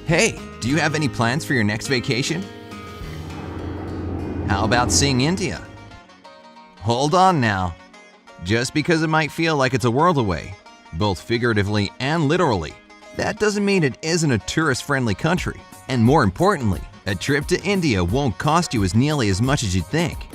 Hey, do you have any plans for your next vacation? How about seeing India? Hold on now. Just because it might feel like it's a world away, both figuratively and literally, that doesn't mean it isn't a tourist-friendly country. And more importantly, a trip to India won't cost you as nearly as much as you'd think.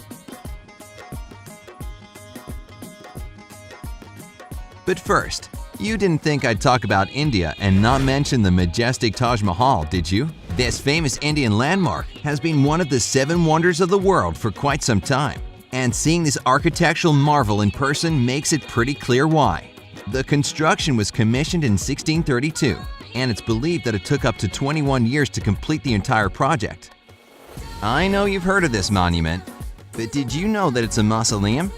But first, you didn't think I'd talk about India and not mention the majestic Taj Mahal, did you? This famous Indian landmark has been one of the 7 wonders of the world for quite some time. And seeing this architectural marvel in person makes it pretty clear why. The construction was commissioned in 1632, and it's believed that it took up to 21 years to complete the entire project. I know you've heard of this monument, but did you know that it's a mausoleum?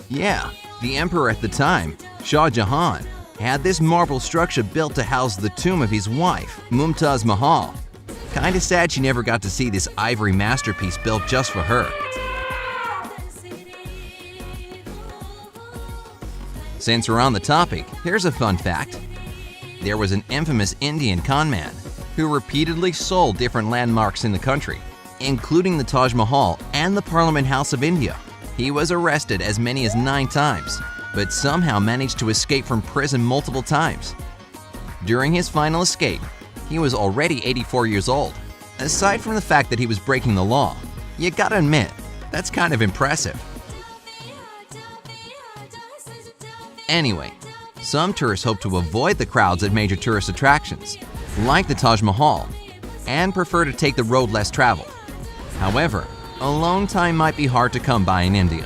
Yeah, the emperor at the time, Shah Jahan, had this marble structure built to house the tomb of his wife, Mumtaz Mahal. Kinda sad she never got to see this ivory masterpiece built just for her. Since we're on the topic, here's a fun fact. There was an infamous Indian conman who repeatedly sold different landmarks in the country, including the Taj Mahal and the Parliament House of India. He was arrested as many as 9 times, but somehow managed to escape from prison multiple times. During his final escape, he was already 84 years old. Aside from the fact that he was breaking the law, you gotta admit, that's kind of impressive. Anyway, some tourists hope to avoid the crowds at major tourist attractions, like the Taj Mahal, and prefer to take the road less traveled. However, alone time might be hard to come by in India.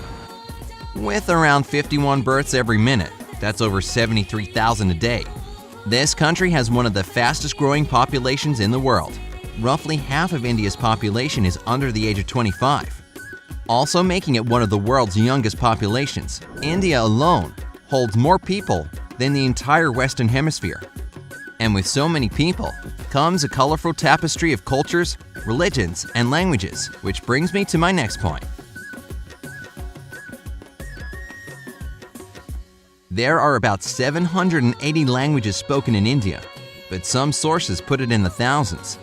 With around 51 births every minute, that's over 73,000 a day. This country has one of the fastest growing populations in the world. Roughly half of India's population is under the age of 25. Also making it one of the world's youngest populations, India alone holds more people than the entire Western Hemisphere. And with so many people comes a colorful tapestry of cultures, religions, and languages, which brings me to my next point. There are about 780 languages spoken in India, but some sources put it in the thousands.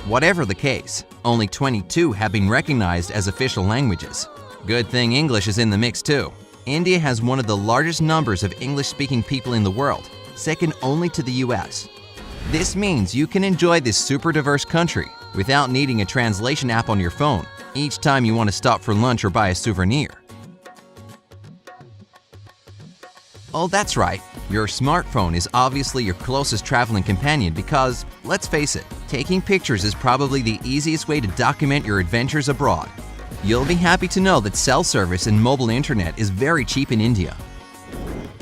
Whatever the case, only 22 have been recognized as official languages. Good thing English is in the mix too. India has one of the largest numbers of English-speaking people in the world, second only to the US. This means you can enjoy this super diverse country without needing a translation app on your phone each time you want to stop for lunch or buy a souvenir. Oh, that's right, your smartphone is obviously your closest traveling companion because, let's face it, taking pictures is probably the easiest way to document your adventures abroad. You'll be happy to know that cell service and mobile internet is very cheap in India.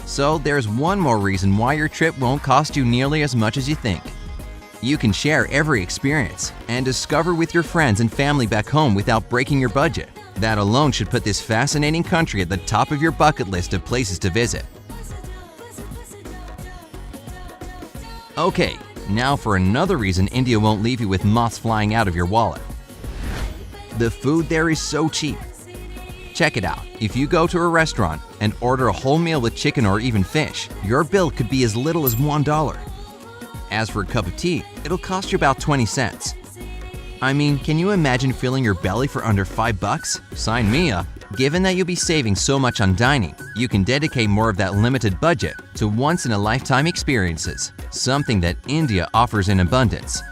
So there's one more reason why your trip won't cost you nearly as much as you think. You can share every experience and discover with your friends and family back home without breaking your budget. That alone should put this fascinating country at the top of your bucket list of places to visit. Okay, now for another reason India won't leave you with moths flying out of your wallet. The food there is so cheap. Check it out. If you go to a restaurant and order a whole meal with chicken or even fish, your bill could be as little as $1. As for a cup of tea, it'll cost you about 20 cents. I mean, can you imagine filling your belly for under $5? Sign me up. Given that you'll be saving so much on dining, you can dedicate more of that limited budget to once-in-a-lifetime experiences, something that India offers in abundance.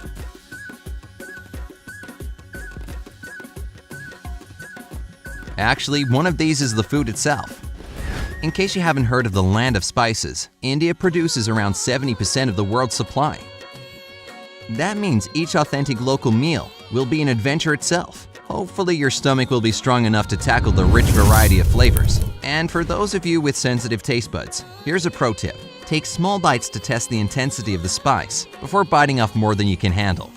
Actually, one of these is the food itself. In case you haven't heard of the land of spices, India produces around 70% of the world's supply. That means each authentic local meal will be an adventure itself. Hopefully your stomach will be strong enough to tackle the rich variety of flavors. And for those of you with sensitive taste buds, here's a pro tip. Take small bites to test the intensity of the spice before biting off more than you can handle.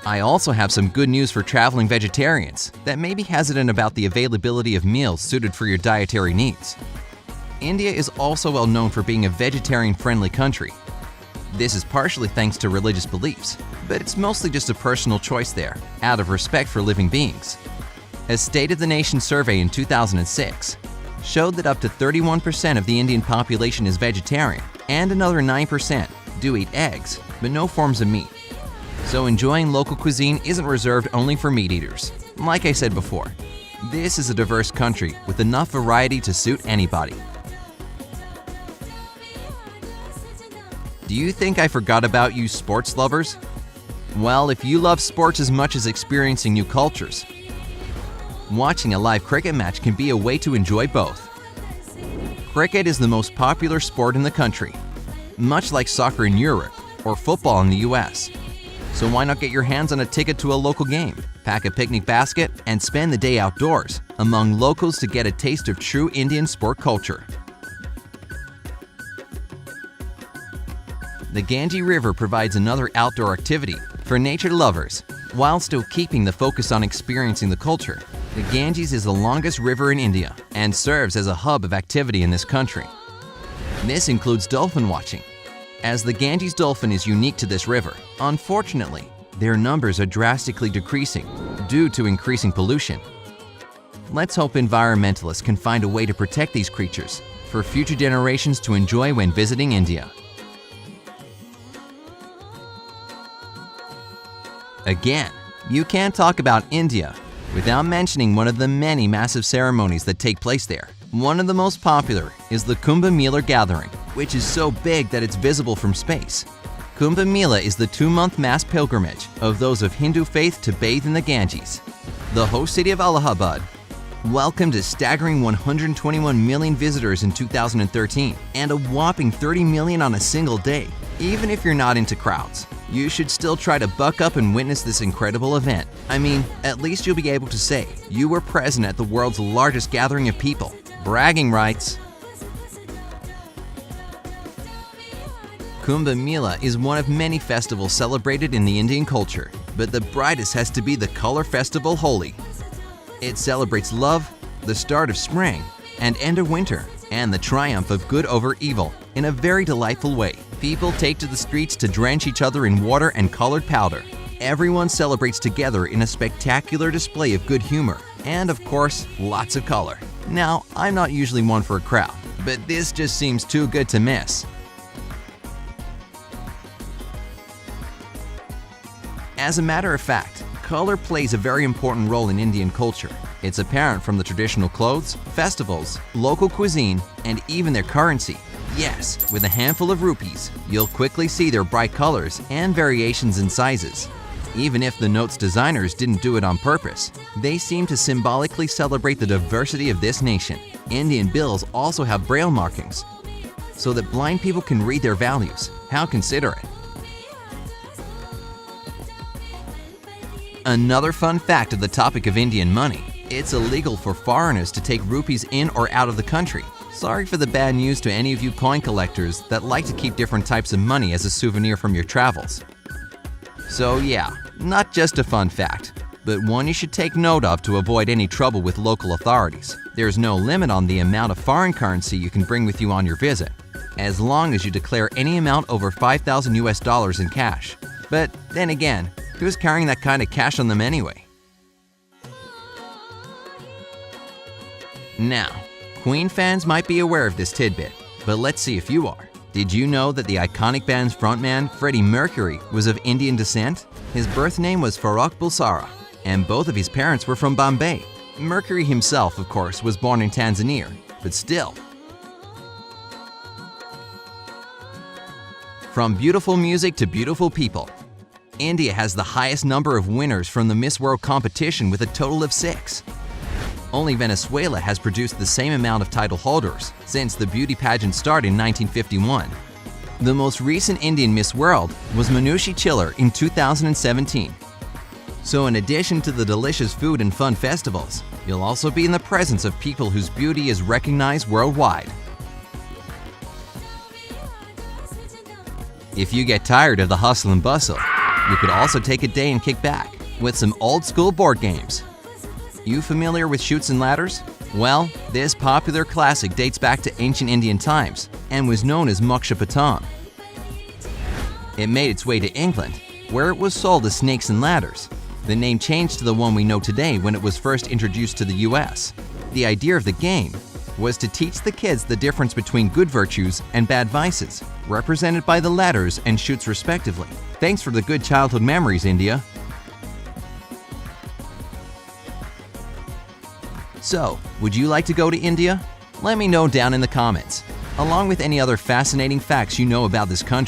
I also have some good news for traveling vegetarians that may be hesitant about the availability of meals suited for your dietary needs. India is also well known for being a vegetarian-friendly country. This is partially thanks to religious beliefs, but it's mostly just a personal choice there, out of respect for living beings. A State of the Nation survey in 2006 showed that up to 31% of the Indian population is vegetarian, and another 9% do eat eggs, but no forms of meat. So enjoying local cuisine isn't reserved only for meat eaters. Like I said before, this is a diverse country with enough variety to suit anybody. Do you think I forgot about you sports lovers? Well, if you love sports as much as experiencing new cultures, watching a live cricket match can be a way to enjoy both. Cricket is the most popular sport in the country, much like soccer in Europe or football in the US. So why not get your hands on a ticket to a local game, pack a picnic basket, and spend the day outdoors among locals to get a taste of true Indian sport culture. The Ganges River provides another outdoor activity for nature lovers, while still keeping the focus on experiencing the culture. The Ganges is the longest river in India and serves as a hub of activity in this country. This includes dolphin watching. As the Ganges dolphin is unique to this river, unfortunately, their numbers are drastically decreasing due to increasing pollution. Let's hope environmentalists can find a way to protect these creatures for future generations to enjoy when visiting India. Again, you can't talk about India without mentioning one of the many massive ceremonies that take place there. One of the most popular is the Kumbh Mela gathering, which is so big that it's visible from space. Kumbh Mela is the 2-month mass pilgrimage of those of Hindu faith to bathe in the Ganges. The host city of Allahabad welcomed a staggering 121 million visitors in 2013 and a whopping 30 million on a single day. Even if you're not into crowds, you should still try to buck up and witness this incredible event. I mean, at least you'll be able to say you were present at the world's largest gathering of people. Bragging rights. Kumbh Mela is one of many festivals celebrated in the Indian culture, but the brightest has to be the color festival Holi. It celebrates love, the start of spring, and end of winter, and the triumph of good over evil in a very delightful way. People take to the streets to drench each other in water and colored powder. Everyone celebrates together in a spectacular display of good humor, and of course, lots of color. Now, I'm not usually one for a crowd, but this just seems too good to miss. As a matter of fact, color plays a very important role in Indian culture. It's apparent from the traditional clothes, festivals, local cuisine, and even their currency. Yes, with a handful of rupees, you'll quickly see their bright colors and variations in sizes. Even if the note's designers didn't do it on purpose, they seem to symbolically celebrate the diversity of this nation. Indian bills also have braille markings, so that blind people can read their values. How considerate. Another fun fact of the topic of Indian money: it's illegal for foreigners to take rupees in or out of the country. Sorry for the bad news to any of you coin collectors that like to keep different types of money as a souvenir from your travels. So yeah, not just a fun fact, but one you should take note of to avoid any trouble with local authorities. There's no limit on the amount of foreign currency you can bring with you on your visit, as long as you declare any amount over $5,000 in cash. But then again, who's carrying that kind of cash on them anyway? Now, Queen fans might be aware of this tidbit, but let's see if you are. Did you know that the iconic band's frontman, Freddy Mercury, was of Indian descent? His birth name was Farrokh Bulsara, and both of his parents were from Bombay. Mercury himself, of course, was born in Tanzania, but still. From beautiful music to beautiful people, India has the highest number of winners from the Miss World competition with a total of 6. Only Venezuela has produced the same amount of title holders since the beauty pageant started in 1951. The most recent Indian Miss World was Manushi Chiller in 2017. So in addition to the delicious food and fun festivals, you'll also be in the presence of people whose beauty is recognized worldwide. If you get tired of the hustle and bustle, you could also take a day and kick back with some old school board games. You familiar with Chutes and Ladders? Well, this popular classic dates back to ancient Indian times and was known as Moksha Patam. It made its way to England, where it was sold as Snakes and Ladders. The name changed to the one we know today when it was first introduced to the US. The idea of the game was to teach the kids the difference between good virtues and bad vices, represented by the ladders and chutes respectively. Thanks for the good childhood memories, India. So, would you like to go to India? Let me know down in the comments, along with any other fascinating facts you know about this country.